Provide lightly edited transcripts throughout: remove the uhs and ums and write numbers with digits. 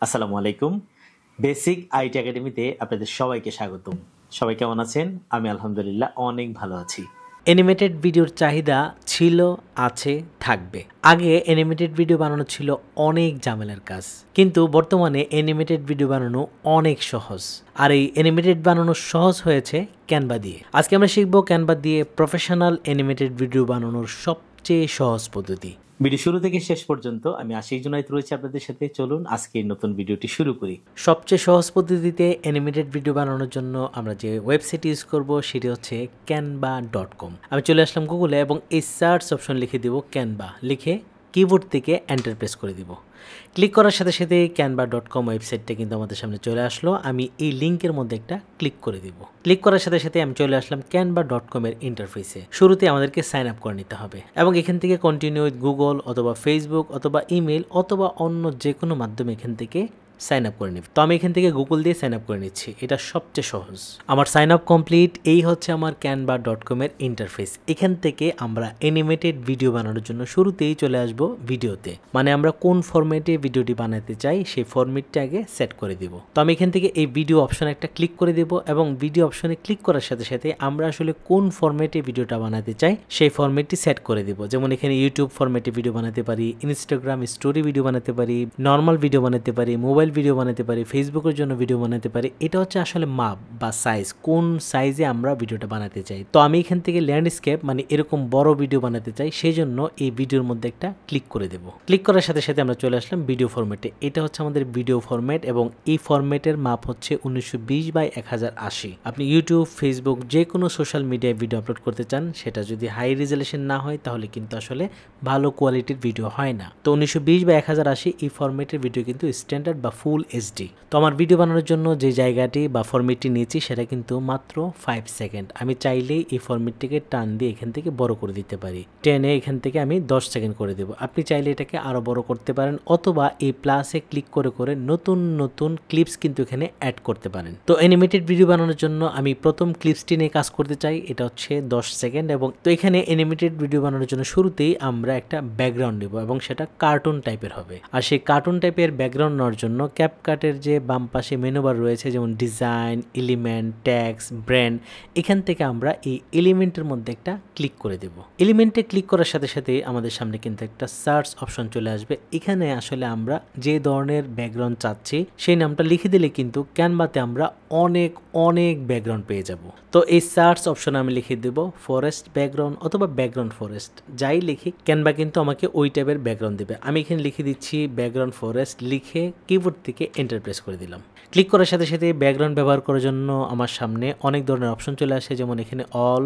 আসসালামু আলাইকুম। Basic IT একাডেমিতে আপনাদের সবাইকে স্বাগতম। সবাই কেমন আছেন? আমি আলহামদুলিল্লাহ অনেক ভালো আছি। অ্যানিমেটেড ভিডিওর চাহিদা ছিল, আছে, থাকবে। আগে অ্যানিমেটেড ভিডিও বানানো ছিল অনেক ঝামেলার কাজ, কিন্তু বর্তমানে অ্যানিমেটেড ভিডিও বানানো অনেক সহজ। আর এই অ্যানিমেটেড বানানো সহজ হয়েছে ক্যানভা দিয়ে। আজকে আমরা শিখবো ক্যানভা দিয়ে প্রফেশনাল অ্যানিমেটেড ভিডিও বানানোর সবচেয়ে সহজ পদ্ধতি। ভিডিও শুরু থেকে শেষ পর্যন্ত আমি আশিক জুনায়েদ রয়েছি আপনাদের সাথে। চলুন আজকে নতুন ভিডিওটি শুরু করি। সবচেয়ে সহজ পদ্ধতিতে অ্যানিমেটেড ভিডিও বানানোর জন্য আমরা যে ওয়েবসাইট ইউজ করব সেটি হচ্ছে canva.com। আমি চলে আসলাম গুগলে এবং এই সার্চ অপশন লিখে দিব ক্যানভা, লিখে কিবোর্ড থেকে এন্টার প্রেস করে দিব। ক্লিক করার সাথে সাথে canva.com ওয়েবসাইটটা কিন্তু আমাদের সামনে চলে আসলো। আমি এই লিঙ্কের মধ্যে একটা ক্লিক করে দিব। ক্লিক করার সাথে সাথে আমি চলে আসলাম canva.com এর ইন্টারফেসে। শুরুতে আমাদেরকে সাইন আপ করে নিতে হবে এবং এখান থেকে কন্টিনিউ উইথ গুগল অথবা ফেসবুক অথবা ইমেল অথবা অন্য যে কোনো মাধ্যমে এখান থেকে সাইন আপ করে নিব। তো আমি এখান থেকে গুগল দিয়ে সাইন আপ করে নিচ্ছি, এটা সবচেয়ে সহজ। আমার সাইন আপ কমপ্লিট। এই হচ্ছে আমার canva.com এর ইন্টারফেস। এখান থেকে আমরা অ্যানিমেটেড ভিডিও বানানোর জন্য শুরুতেই চলে আসব ভিডিওতে, মানে আমরা কোন ফরম্যাটে ভিডিওটি বানাতে চাই সেই ফরম্যাটটা আগে সেট করে দিব। তো আমি এখান থেকে এই ভিডিও অপশন একটা ক্লিক করে দেব এবং ভিডিও অপশনে ক্লিক করার সাথে সাথে আমরা আসলে কোন ফরম্যাটে ভিডিওটা বানাতে চাই সেই ফরম্যাটটি সেট করে দিব। যেমন এখানে ইউটিউব ফরম্যাটে ভিডিও বানাতে পারি, ইনস্টাগ্রাম স্টোরি ভিডিও বানাতে পারি, নর্মাল ভিডিও বানাতে পারি, মোবাইল ভিডিও বানাতে পারি, ফেসবুকের জন্য ভিডিও বানাতে পারি। এটা হচ্ছে আসলে মাপ বা সাইজ, কোন সাইজে আমরা ভিডিওটা বানাতে চাই। তো আমি এখান থেকে ল্যান্ডস্কেপ মানে এরকম বড় ভিডিও বানাতে চাই, সেই জন্য এই ভিডিওর মধ্যে একটা ক্লিক করে দেব। ক্লিক করার সাথে সাথে আমরা চলে আসলাম ভিডিও ফরম্যাটে। এটা হচ্ছে আমাদের ভিডিও ফরম্যাট এবং এই ফরম্যাটের মাপ হচ্ছে 1920x1080। আপনি ইউটিউব, ফেসবুক যে কোনো সোশ্যাল মিডিয়ায় ভিডিও আপলোড করতে চান, সেটা যদি হাই রেজলিউশন না হয় তাহলে কিন্তু আসলে ভালো কোয়ালিটির ভিডিও হয় না। তো 1920x1080 এই ফরম্যাটের ভিডিও কিন্তু স্ট্যান্ডার্ড বা ফুল এইচডি। তো আমার ভিডিও বানানোর জন্য যে জায়গাটি বা ফরম্যাটটি নিয়েছি সেটা কিন্তু মাত্র 5 সেকেন্ড। আমি চাইলেই এই ফরম্যাটটিকে টান দিয়ে এখান থেকে বড় করে দিতে পারি। টেনে এখান থেকে আমি 10 সেকেন্ড করে দেব। আপনি চাইলে এটাকে আরো বড় করতে পারেন অথবা এই প্লাসে ক্লিক করে করে নতুন নতুন ক্লিপস কিন্তু এখানে অ্যাড করতে পারেন। তো অ্যানিমেটেড ভিডিও বানানোর জন্য আমি প্রথম ক্লিপসটি নিয়ে কাজ করতে চাই, এটা হচ্ছে 10 সেকেন্ড। এবং তো এখানে অ্যানিমেটেড ভিডিও বানানোর জন্য শুরুতেই আমরা একটা ব্যাকগ্রাউন্ড নেব এবং সেটা কার্টুন টাইপের হবে। আর সেই কার্টুন টাইপের ব্যাকগ্রাউন্ড নেওয়ার জন্য ক্যাপকাটের যে বাম পাশে মেনু বার রয়েছে, যেমন ডিজাইন, এলিমেন্ট, ট্যাক্স, ব্র্যান্ড, এখান থেকে আমরা এই এলিমেন্টের মধ্যে একটা ক্লিক করে দেব। এলিমেন্টে ক্লিক করার সাথে সাথে আমাদের সামনে কিন্তু একটা সার্চ অপশন চলে আসবে। এখানে আসলে আমরা যে ধরনের ব্যাকগ্রাউন্ড চাচ্ছি সেই নামটা লিখে দিলে কিন্তু ক্যানভাতে আমরা অনেক অনেক ব্যাকগ্রাউন্ড পেয়ে যাব। তো এই সার্চ অপশনে আমি লিখে দেব ফরেস্ট ব্যাকগ্রাউন্ড অথবা ব্যাকগ্রাউন্ড ফরেস্ট, যাই লিখি ক্যানভা কিন্তু আমাকে ওই টাইপের ব্যাকগ্রাউন্ড দেবে। আমি এখানে লিখে দিচ্ছি ব্যাকগ্রাউন্ড ফরেস্ট, লিখে কিবোর্ড থেকে এন্টার প্রেস করে দিলাম। ক্লিক করার সাথে সাথে ব্যাকগ্রাউন্ড ব্যবহার করার জন্য আমার সামনে অনেক ধরনের অপশন চলে আসে, যেমন এখানে অল,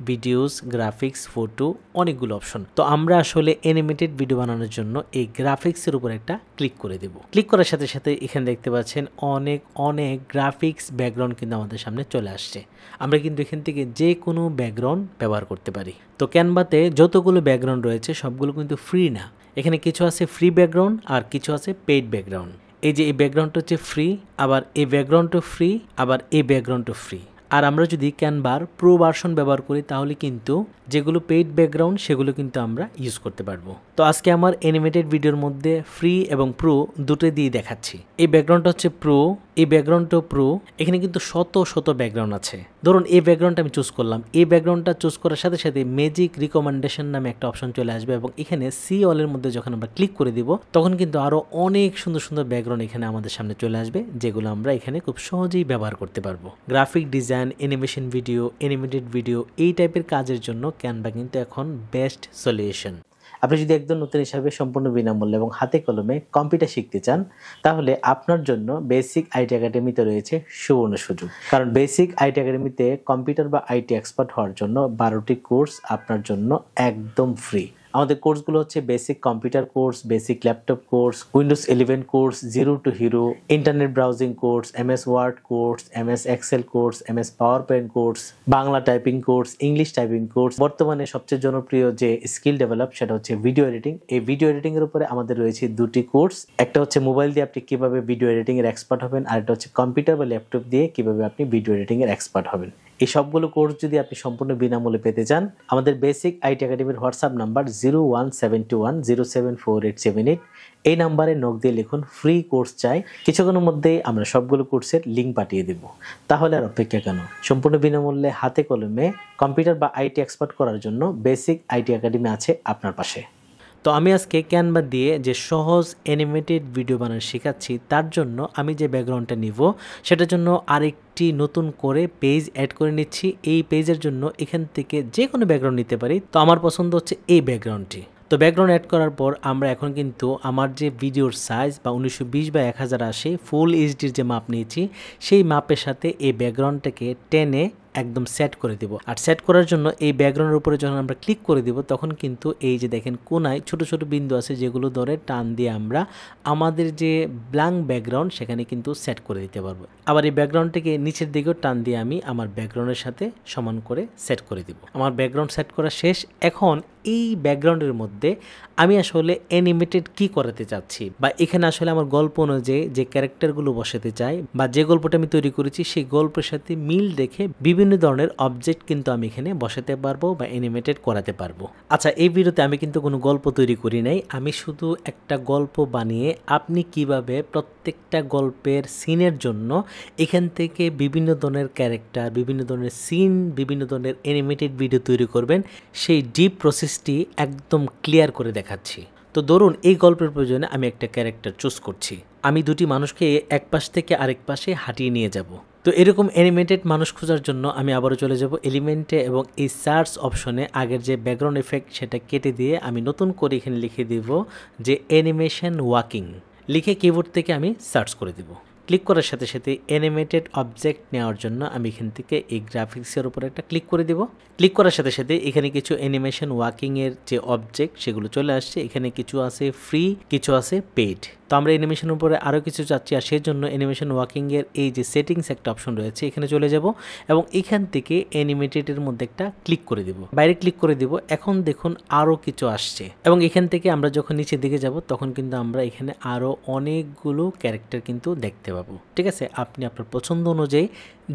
ভিডিওস, গ্রাফিক্স, ফটো, অনেকগুলো অপশন। তো আমরা আসলে অ্যানিমেটেড ভিডিও বানানোর জন্য এই গ্রাফিক্সের উপর একটা ক্লিক করে দেব। ক্লিক করার সাথে সাথে এখানে দেখতে পাচ্ছেন অনেক অনেক গ্রাফিক্স ব্যাকগ্রাউন্ড কিন্তু আমাদের সামনে চলে আসছে। আমরা কিন্তু এখান থেকে যে কোনো ব্যাকগ্রাউন্ড ব্যবহার করতে পারি। তো ক্যানভাতে যতগুলো ব্যাকগ্রাউন্ড রয়েছে সবগুলো কিন্তু ফ্রি না। এখানে কিছু আছে ফ্রি ব্যাকগ্রাউন্ড আর কিছু আছে পেইড ব্যাকগ্রাউন্ড। এই যে এই ব্যাকগ্রাউন্ডটা হচ্ছে ফ্রি, আবার এই ব্যাকগ্রাউন্ডও ফ্রি, আবার এই ব্যাকগ্রাউন্ডও ফ্রি। আর আমরা যদি ক্যানভার প্রো ভার্সন ব্যবহার করি তাহলে কিন্তু যেগুলো পেইড ব্যাকগ্রাউন্ড সেগুলো কিন্তু আমরা ইউজ করতে পারবো। তো আজকে আমার অ্যানিমেটেড ভিডিওর মধ্যে ফ্রি এবং প্রো দুটো দিয়ে দেখাচ্ছি। এই ব্যাকগ্রাউন্ডটা হচ্ছে প্রো, এই ব্যাকগ্রাউন্ডটাও প্রো। এখানে কিন্তু শত শত ব্যাকগ্রাউন্ড আছে। ধরুন এই ব্যাকগ্রাউন্ডটা আমি চুজ করলাম। এই ব্যাকগ্রাউন্ডটা চুজ করার সাথে সাথে ম্যাজিক রিকমেন্ডেশন নামে একটা অপশন চলে আসবে এবং এখানে সি অলের মধ্যে যখন আমরা ক্লিক করে দিব তখন কিন্তু আরো অনেক সুন্দর সুন্দর ব্যাকগ্রাউন্ড এখানে আমাদের সামনে চলে আসবে, যেগুলো আমরা এখানে খুব সহজেই ব্যবহার করতে পারবো। Graphic design, animation video, animated video, এই টাইপের কাজের জন্য ক্যানভা কিন্তু এখন বেস্ট সলিউশন। আপনি যদি একদম নতুন হিসাবে সম্পূর্ণ বিনামূল্যে এবং হাতে কলমে কম্পিউটার শিখতে চান তাহলে আপনার জন্য বেসিক আইটি একাডেমিতে রয়েছে সুবর্ণ সুযোগ। কারণ বেসিক আইটি একাডেমিতে কম্পিউটার বা আইটি এক্সপার্ট হওয়ার জন্য 12টি কোর্স আপনার জন্য একদম ফ্রি। আমাদের কোর্সগুলো হচ্ছে basic computer course, basic laptop course, windows 11 course, zero to hero, internet browsing course, MS Word course, MS Excel course, MS PowerPoint course, Bangla typing course, English typing course. বর্তমানে সবচেয়ে জনপ্রিয় যে স্কিল ডেভেলপ সেটা হচ্ছে video editing. এই video editing এর উপরে আমাদের রয়েছে দুটি কোর্স। একটা হচ্ছে মোবাইল দিয়ে আপনি কিভাবে ভিডিও এডিটিং এর এক্সপার্ট হবেন, আর একটা হচ্ছে কম্পিউটার বা ল্যাপটপ দিয়ে কিভাবে আপনি ভিডিও এডিটিং এর এক্সপার্ট হবেন। এই সবগুলো কোর্স যদি আপনি সম্পূর্ণ বিনামূল্যে পেতে চান, আমাদের বেসিক আইটি একাডেমির হোয়াটসঅ্যাপ নাম্বার 01721074878, এই নাম্বারে নক দিয়ে লিখুন ফ্রি কোর্স চাই। কিছুক্ষণের মধ্যেই আমরা সবগুলো কোর্সের লিঙ্ক পাঠিয়ে দেব। তাহলে আর অপেক্ষা কেন, সম্পূর্ণ বিনামূল্যে হাতে কলমে কম্পিউটার বা আইটি এক্সপার্ট করার জন্য বেসিক আইটি একাডেমি আছে আপনার পাশে। তো আমি আজকে ক্যানভা দিয়ে যে সহজ অ্যানিমেটেড ভিডিও বানানো শেখাচ্ছি, তার জন্য আমি যে ব্যাকগ্রাউন্ডটা নিব সেটার জন্য আরেকটি নতুন করে পেজ অ্যাড করে নিচ্ছি। এই পেজের জন্য এখান থেকে যে কোনো ব্যাকগ্রাউন্ড নিতে পারি। তো আমার পছন্দ হচ্ছে এই ব্যাকগ্রাউন্ডটি। তো ব্যাকগ্রাউন্ড অ্যাড করার পর আমরা এখন কিন্তু আমার যে ভিডিওর সাইজ বা 1920x1080 ফুল এইচডির যে মাপ নিয়েছি, সেই মাপের সাথে এই ব্যাকগ্রাউন্ডটাকে টেনে একদম সেট করে দিব। আর সেট করার জন্য এই ব্যাকগ্রাউন্ডের উপরে যখন আমরা ক্লিক করে দিব, তখন কিন্তু এই যে দেখেন কোনায় ছোট ছোট বিন্দু আছে, যেগুলো ধরে টান দিয়ে আমরা আমাদের যে ব্ল্যাঙ্ক ব্যাকগ্রাউন্ড সেখানে কিন্তু সেট করে দিতে পারবো। আবার এই ব্যাকগ্রাউন্ডটাকে নিচের দিকেও টান দিয়ে আমি আমার ব্যাকগ্রাউন্ডের সাথে সমান করে সেট করে দিব। আমার ব্যাকগ্রাউন্ড সেট করা শেষ। এখন এই ব্যাকগ্রাউন্ডের মধ্যে আমি আসলে অ্যানিমেটেড কি করাতে চাচ্ছি, বা এখানে আসলে আমার গল্প অনুযায়ী যে ক্যারেক্টারগুলো বসাতে চাই, বা যে গল্পটা আমি তৈরি করেছি সেই গল্পের সাথে মিল রেখে বিভিন্ন ধরনের অবজেক্ট কিন্তু আমি এখানে বসাতে পারবো বা অ্যানিমেটেড করাতে পারবো। আচ্ছা, এই ভিডিওতে আমি কিন্তু কোনো গল্প তৈরি করি নাই, আমি শুধু একটা গল্প বানিয়ে আপনি কিভাবে প্রত্যেকটা গল্পের সিনের জন্য এখান থেকে বিভিন্ন ধরনের ক্যারেক্টার, বিভিন্ন ধরনের সিন, বিভিন্ন ধরনের অ্যানিমেটেড ভিডিও তৈরি করবেন, সেই ডিপ প্রসেসটি একদম ক্লিয়ার করে দেখাচ্ছি। তো ধরুন এই গল্পের প্রয়োজনে আমি একটা ক্যারেক্টার চুজ করছি, আমি দুটি মানুষকে এক পাশ থেকে আরেক পাশে হাঁটিয়ে নিয়ে যাব। তো এরকম অ্যানিমেটেড মানুষ খোঁজার জন্য আমি আবারও চলে যাব এলিমেন্টে, এবং এই সার্চ অপশনে আগের যে ব্যাকগ্রাউন্ড এফেক্ট সেটা কেটে দিয়ে আমি নতুন করে এখানে লিখে দিব যে অ্যানিমেশন ওয়াকিং। লিখে কিবোর্ড থেকে আমি সার্চ করে দিব। ক্লিক করার সাথে সাথে অ্যানিমেটেড অবজেক্ট নেওয়ার জন্য আমি এখান থেকে এই গ্রাফিক্সের উপর একটা ক্লিক করে দিব। ক্লিক করার সাথে সাথে এখানে কিছু অ্যানিমেশন ওয়াকিংয়ের যে অবজেক্ট সেগুলো চলে আসছে। এখানে কিছু আছে ফ্রি, কিছু আছে পেইড। তো আমরা অ্যানিমেশনের উপরে আরও কিছু চাচ্ছি, আর সেই জন্য অ্যানিমেশন ওয়াকিংয়ের এই যে সেটিংস একটা অপশন রয়েছে, এখানে চলে যাব এবং এখান থেকে অ্যানিমেটেডের মধ্যে একটা ক্লিক করে দিব, বাইরে ক্লিক করে দিব। এখন দেখুন আরও কিছু আসছে, এবং এখান থেকে আমরা যখন নিচের দিকে যাব তখন কিন্তু আমরা এখানে আরও অনেকগুলো ক্যারেক্টার কিন্তু দেখতে পাবো। ঠিক আছে, আপনি আপনার পছন্দ অনুযায়ী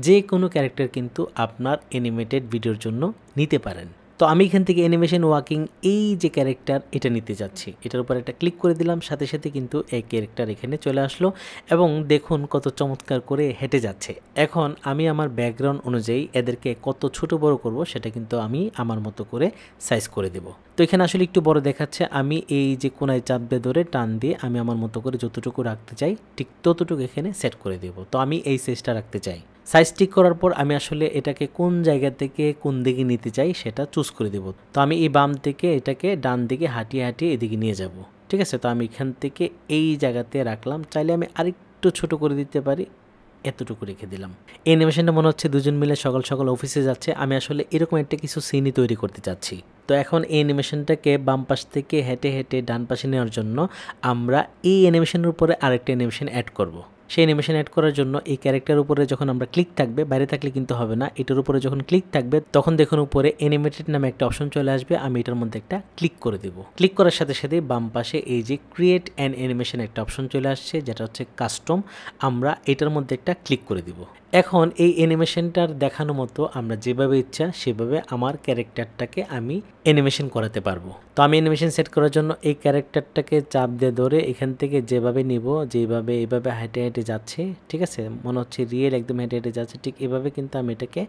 যে কোনো ক্যারেক্টার কিন্তু আপনার অ্যানিমেটেড ভিডিওর জন্য নিতে পারেন। তো আমি এখান থেকে অ্যানিমেশন ওয়াকিং এই যে ক্যারেক্টার এটা নিতে যাচ্ছি, এটার উপর একটা ক্লিক করে দিলাম, সাথে সাথে কিন্তু এই ক্যারেক্টার এখানে চলে আসলো এবং দেখুন কত চমৎকার করে হেঁটে যাচ্ছে। এখন আমি আমার ব্যাকগ্রাউন্ড অনুযায়ী এদেরকে কত ছোট বড় করব সেটা কিন্তু আমি আমার মতো করে সাইজ করে দেব। তো এখানে আসলে একটু বড় দেখাচ্ছে, আমি এই যে কোনায় চাপ দিয়ে ধরে টান দিয়ে আমি আমার মতো করে যতটুকু রাখতে চাই ঠিক ততটুকু এখানে সেট করে দেব। তো আমি এই সাইজটা রাখতে চাই। সাইজ ঠিক করার পর আমি আসলে এটাকে কোন জায়গা থেকে কোন দিকে নিতে চাই সেটা চুজ করে দেব। তো আমি এই বাম থেকে এটাকে ডান দিকে হাঁটিয়ে হাঁটিয়ে এদিকে নিয়ে যাব। ঠিক আছে, তো আমি এখান থেকে এই জায়গাতে রাখলাম, চাইলে আমি আরেকটু ছোট করে দিতে পারি, এতটুকু রেখে দিলাম। এই অ্যানিমেশনটা মনে হচ্ছে দুজন মিলে সকাল সকাল অফিসে যাচ্ছে। আমি আসলে এরকম একটা কিছু সিনই তৈরি করতে চাচ্ছি। তো এখন এই অ্যানিমেশনটাকে বাম পাশ থেকে হেঁটে হেঁটে ডান পাশে নেওয়ার জন্য আমরা এই অ্যানিমেশনের উপরে আরেকটা অ্যানিমেশন অ্যাড করব। সেই অ্যানিমেশন অ্যাড করার জন্য এই ক্যারেক্টার উপরে যখন আমরা ক্লিক থাকবে, বাইরে থাকলে কিন্তু হবে না, এটার উপরে যখন ক্লিক থাকবে তখন দেখুন উপরে অ্যানিমেটেড নামে একটা অপশন চলে আসবে। আমি এটার মধ্যে একটা ক্লিক করে দেব। ক্লিক করার সাথে সাথে বাম পাশে এই যে ক্রিয়েট অ্যান অ্যানিমেশন একটা অপশন চলে আসছে, যেটা হচ্ছে কাস্টম। আমরা এটার মধ্যে একটা ক্লিক করে দিব। এখন এই অ্যানিমেশনটার দেখানো মতো আমরা যেভাবে ইচ্ছা সেভাবে আমার ক্যারেক্টারটাকে আমি অ্যানিমেশন করাতে পারবো। তো আমি অ্যানিমেশন সেট করার জন্য এই ক্যারেক্টারটাকে চাপ দিয়ে ধরে এখান থেকে যেভাবে নিব, যেভাবে এইভাবে হেঁটে হেঁটে যাচ্ছে, ঠিক আছে, মনে হচ্ছে রিয়েল একদম হেঁটে হেঁটে যাচ্ছে, ঠিক এভাবে কিন্তু আমি এটাকে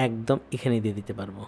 একদম এখানে দিয়ে দিতে পারবো।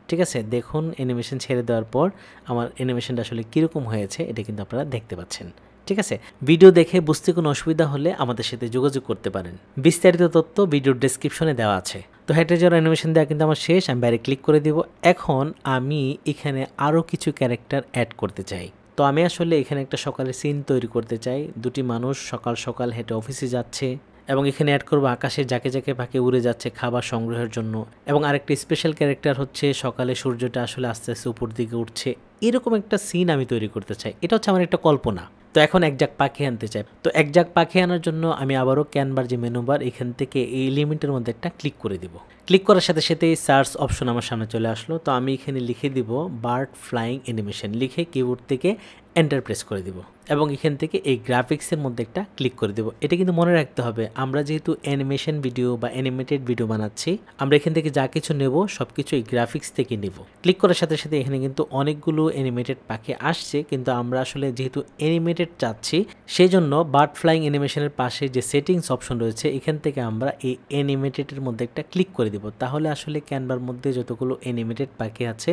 ঠিক আছে, দেখুন অ্যানিমেশন ছেড়ে দেওয়ার পর আমার অ্যানিমেশনটা আসলে কীরকম হয়েছে এটা কিন্তু আপনারা দেখতে পাচ্ছেন। ঠিক আছে, ভিডিও দেখে বুঝতে কোনো অসুবিধা হলে আমাদের সাথে যোগাযোগ করতে পারেন। বিস্তারিত তথ্য ভিডিওর ডেসক্রিপশনে দেওয়া আছে। তো হেঁটে যাওয়ার অ্যানিমেশন দেওয়া কিন্তু আমার শেষ, আমি বাইরে ক্লিক করে দিব। এখন আমি এখানে আরও কিছু ক্যারেক্টার অ্যাড করতে চাই। তো আমি আসলে এখানে একটা সকালের সিন তৈরি করতে চাই। দুটি মানুষ সকাল সকাল হেঁটে অফিসে যাচ্ছে, এবং এখানে অ্যাড করবো আকাশে যাকে যাকে পাখি উড়ে যাচ্ছে খাবার সংগ্রহের জন্য। এবং আরেকটা স্পেশাল ক্যারেক্টার হচ্ছে সকালে সূর্যটা আসলে আস্তে আস্তে উপর দিকে উঠছে, এরকম একটা সিন আমি তৈরি করতে চাই। এটা হচ্ছে আমার একটা কল্পনা। তো এখন এক ঝাঁক পাখি আনতে চাই। তো এক ঝাঁক পাখি আনার জন্য আমি আবারও ক্যানভার যে মেনু বার, এখান থেকে এই এলিমেন্টের মধ্যে একটা ক্লিক করে দিব। ক্লিক করার সাথে সাথে এই সার্চ অপশন আমার সামনে চলে আসলো। তো আমি এখানে লিখে দিব বার্ড ফ্লাইং অ্যানিমেশন, লিখে কিবোর্ড থেকে এন্টার প্রেস করে দিব। এবং এখান থেকে এই গ্রাফিক্সের মধ্যে একটা ক্লিক করে দেব। এটা কিন্তু মনে রাখতে হবে, আমরা যেহেতু অ্যানিমেশন ভিডিও বা অ্যানিমেটেড ভিডিও বানাচ্ছি, আমরা এখান থেকে যা কিছু নেব সব কিছু এই গ্রাফিক্স থেকে নেব। ক্লিক করার সাথে সাথে এখানে কিন্তু অনেকগুলো অ্যানিমেটেড পাখি আসছে, কিন্তু আমরা আসলে যেহেতু অ্যানিমেটেড চাচ্ছি সেই জন্য বার্ড ফ্লাইং অ্যানিমেশনের পাশে যে সেটিংস অপশন রয়েছে এখান থেকে আমরা এই অ্যানিমেটেডের মধ্যে একটা ক্লিক করে দেব। তাহলে আসলে ক্যানভার মধ্যে যতগুলো অ্যানিমেটেড পাখি আছে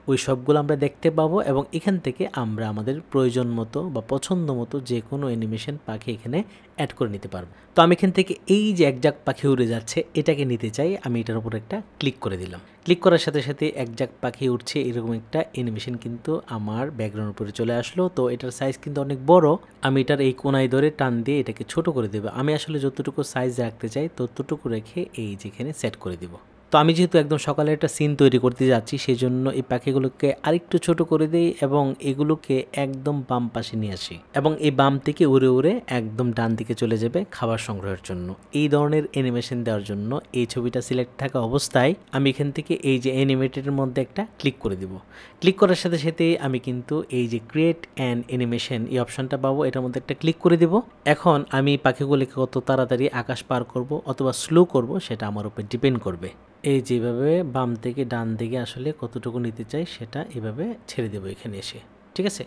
ওই সবগুলো আমরা দেখতে পাবো এবং এখান থেকে আমরা আমাদের প্রয়োজন মতো বা পছন্দ মতো যে কোনো অ্যানিমেশন পাখি এখানে অ্যাড করে নিতে পারবো। তো আমি এখান থেকে এই যে একজাক পাখি উড়ে যাচ্ছে এটাকে নিতে চাই, আমি এটার উপর একটা ক্লিক করে দিলাম। ক্লিক করার সাথে সাথে একজাক পাখি উঠছে এরকম একটা অ্যানিমেশন কিন্তু আমার ব্যাকগ্রাউন্ড উপরে চলে আসলো। তো এটার সাইজ কিন্তু অনেক বড়, আমি এটার এই কোনায় ধরে টান দিয়ে এটাকে ছোট করে দেবো। আমি আসলে যতটুকু সাইজ রাখতে চাই ততটুকু রেখে এই যেখানে সেট করে দিব। তো আমি যেহেতু একদম সকালে একটা সিন তৈরি করতে যাচ্ছি সেই জন্য এই পাখিগুলোকে আরেকটু ছোট করে দিই এবং এগুলোকে একদম বাম পাশে নিয়ে আসি এবং এই বাম থেকে উড়ে উড়ে একদম ডান দিকে চলে যাবে খাবার সংগ্রহের জন্য। এই ধরনের অ্যানিমেশন দেওয়ার জন্য এই ছবিটা সিলেক্ট থাকা অবস্থায় আমি এখান থেকে এই যে অ্যানিমেটেডের মধ্যে একটা ক্লিক করে দিব। ক্লিক করার সাথে সাথে আমি কিন্তু এই যে ক্রিয়েট অ্যান অ্যানিমেশন এই অপশনটা পাবো, এটার মধ্যে একটা ক্লিক করে দিব। এখন আমি পাখিগুলোকে কত তাড়াতাড়ি আকাশ পার করব অথবা স্লো করব সেটা আমার উপর ডিপেন্ড করবে। এই যেভাবে বাম থেকে ডান দিকে আসলে কতটুকু নিতে চাই সেটা এভাবে ছেড়ে দেবো এখানে এসে। ঠিক আছে,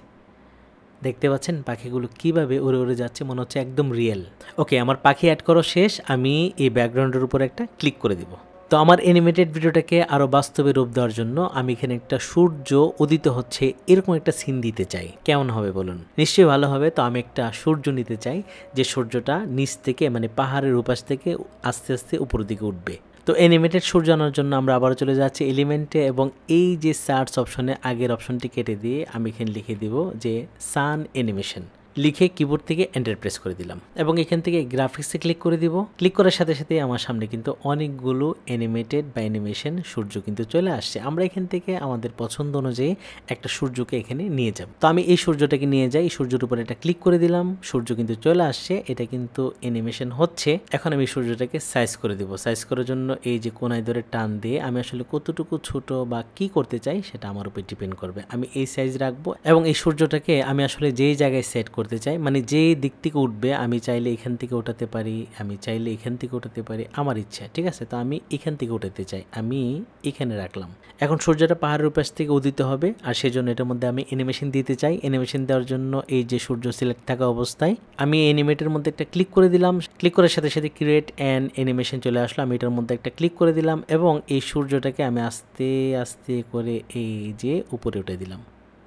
দেখতে পাচ্ছেন পাখিগুলো কিভাবে উড়ে উড়ে যাচ্ছে, মনে হচ্ছে একদম রিয়েল। ওকে, আমার পাখি অ্যাড করা শেষ, আমি এই ব্যাকগ্রাউন্ডের উপর একটা ক্লিক করে দিব। তো আমার অ্যানিমেটেড ভিডিওটাকে আরও বাস্তবে রূপ দেওয়ার জন্য আমি এখানে একটা সূর্য উদিত হচ্ছে এরকম একটা সিন দিতে চাই। কেমন হবে বলুন? নিশ্চয়ই ভালো হবে। তো আমি একটা সূর্য নিতে চাই যে সূর্যটা নিচ থেকে মানে পাহাড়ের উপাস থেকে আস্তে আস্তে উপরের দিকে উঠবে। তো অ্যানিমেটেড সূর্য আনার জন্য আমরা আবার চলে যাচ্ছি এলিমেন্টে এবং এই যে সার্চ অপশনে আগের অপশনটি কেটে দিয়ে আমি এখানে লিখে দিব যে সান অ্যানিমেশন, লিখে কিবোর্ড থেকে এন্টার প্রেস করে দিলাম এবং এখান থেকে গ্রাফিক্সে ক্লিক করে দিব। ক্লিক করার সাথে সাথে আমার সামনে কিন্তু অনেকগুলো অ্যানিমেটেড বা অ্যানিমেশন সূর্য কিন্তু চলে আসছে। আমরা এখান থেকে আমাদের পছন্দ অনুযায়ী একটা সূর্যকে এখানে নিয়ে যাব। তো আমি এই সূর্যটাকে নিয়ে যাই, সূর্যের উপর এটা ক্লিক করে দিলাম, সূর্য কিন্তু চলে আসছে, এটা কিন্তু অ্যানিমেশন হচ্ছে। এখন আমি সূর্যটাকে সাইজ করে দিব। সাইজ করার জন্য এই যে কোনায় ধরে টান দিয়ে আমি আসলে কতটুকু ছোট বা কি করতে চাই সেটা আমার উপর ডিপেন্ড করবে। আমি এই সাইজ রাখবো এবং এই সূর্যটাকে আমি আসলে যেই জায়গায় সেট করতে চাই, মানে যে দিক থেকে উঠবে, আমি চাইলে এখান থেকে উঠাতে পারি, আমি চাইলে এখান থেকে উঠাতে পারি, আমার ইচ্ছা। ঠিক আছে, তো আমি এখান থেকে উঠাতে চাই, আমি এখানে রাখলাম। এখন সূর্যটা পাহাড়ের উপাস থেকে উদিত হবে আর সেজন্য এটার মধ্যে আমি অ্যানিমেশন দিতে চাই। অ্যানিমেশন দেওয়ার জন্য এই যে সূর্য সিলেক্ট থাকা অবস্থায় আমি অ্যানিমেটের মধ্যে একটা ক্লিক করে দিলাম। ক্লিক করার সাথে সাথে ক্রিয়েট অ্যান অ্যানিমেশন চলে আসলো, আমি এটার মধ্যে একটা ক্লিক করে দিলাম এবং এই সূর্যটাকে আমি আস্তে আস্তে করে এই যে উপরে উঠে দিলাম।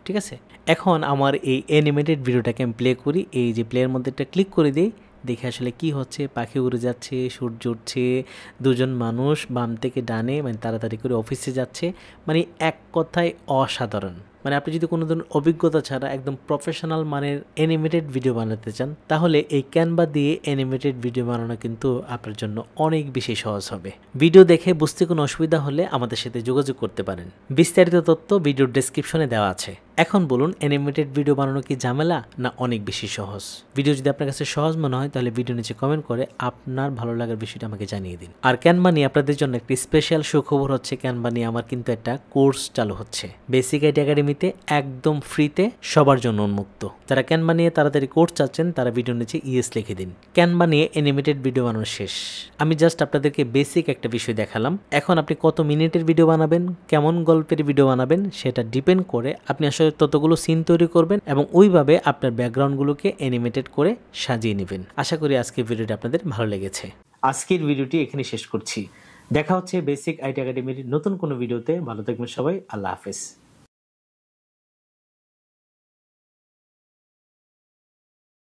ঠিক আছে, এখন আমার এই অ্যানিমেটেড ভিডিওটাকে আমি প্লে করি। এই যে প্লের মধ্যে একটা ক্লিক করে দিই, দেখে আসলে কি হচ্ছে, পাখি উড়ে যাচ্ছে, সূর্য উঠছে, দুজন মানুষ বাম থেকে ডানে মানে তাড়াতাড়ি করে অফিসে যাচ্ছে, মানে এক কথায় অসাধারণ। মানে আপনি যদি কোনো ধরনের অভিজ্ঞতা ছাড়া একদম প্রফেশনাল মানের অ্যানিমেটেড ভিডিও বানাতে চান তাহলে এই ক্যানভা দিয়ে অ্যানিমেটেড ভিডিও বানানো কিন্তু আপনার জন্য অনেক বেশি সহজ হবে। ভিডিও দেখে বুঝতে কোনো অসুবিধা হলে আমাদের সাথে যোগাযোগ করতে পারেন, বিস্তারিত তথ্য ভিডিওর ডেসক্রিপশনে দেওয়া আছে। এখন বলুন, অ্যানিমেটেড ভিডিও বানানো কি ঝামেলা না অনেক বেশি সহজ? ভিডিও যদি আপনার কাছে সহজ মনে হয় তাহলে ভিডিও নিচে কমেন্ট করে আপনার ভালো লাগার বিষয়টা আমাকে জানিয়ে দিন। আর ক্যানভা নিয়ে আপনাদের জন্য একটি স্পেশাল সুখবর হচ্ছে, ক্যানভা নিয়ে আমার কিন্তু একটা কোর্স চালু হচ্ছে বেসিক আইটি একাডেমিতে, একদম ফ্রিতে, সবার জন্য উন্মুক্ত। যারা ক্যানভা নিয়ে তাড়াতাড়ি কোর্স চাচ্ছেন তারা ভিডিও নিচে ইয়েস লিখে দিন। ক্যানভা নিয়ে অ্যানিমেটেড ভিডিও বানানো শেষ। আমি জাস্ট আপনাদেরকে বেসিক একটা বিষয় দেখালাম। এখন আপনি কত মিনিটের ভিডিও বানাবেন, কেমন গল্পের ভিডিও বানাবেন সেটা ডিপেন্ড করে আপনি আসলে ততগুলো সিন তৈরি করবেন এবং ওইভাবে আপনার ব্যাকগ্রাউন্ডগুলোকে অ্যানিমেটেড করে সাজিয়ে নেবেন। আশা করি আজকের ভিডিওটা আপনাদের ভালো লেগেছে। আজকের ভিডিওটি এখানে শেষ করছি। দেখা হচ্ছে বেসিক আইটি একাডেমির নতুন কোনো ভিডিওতে। ভালো থাকবেন সবাই, আল্লাহ হাফেজ।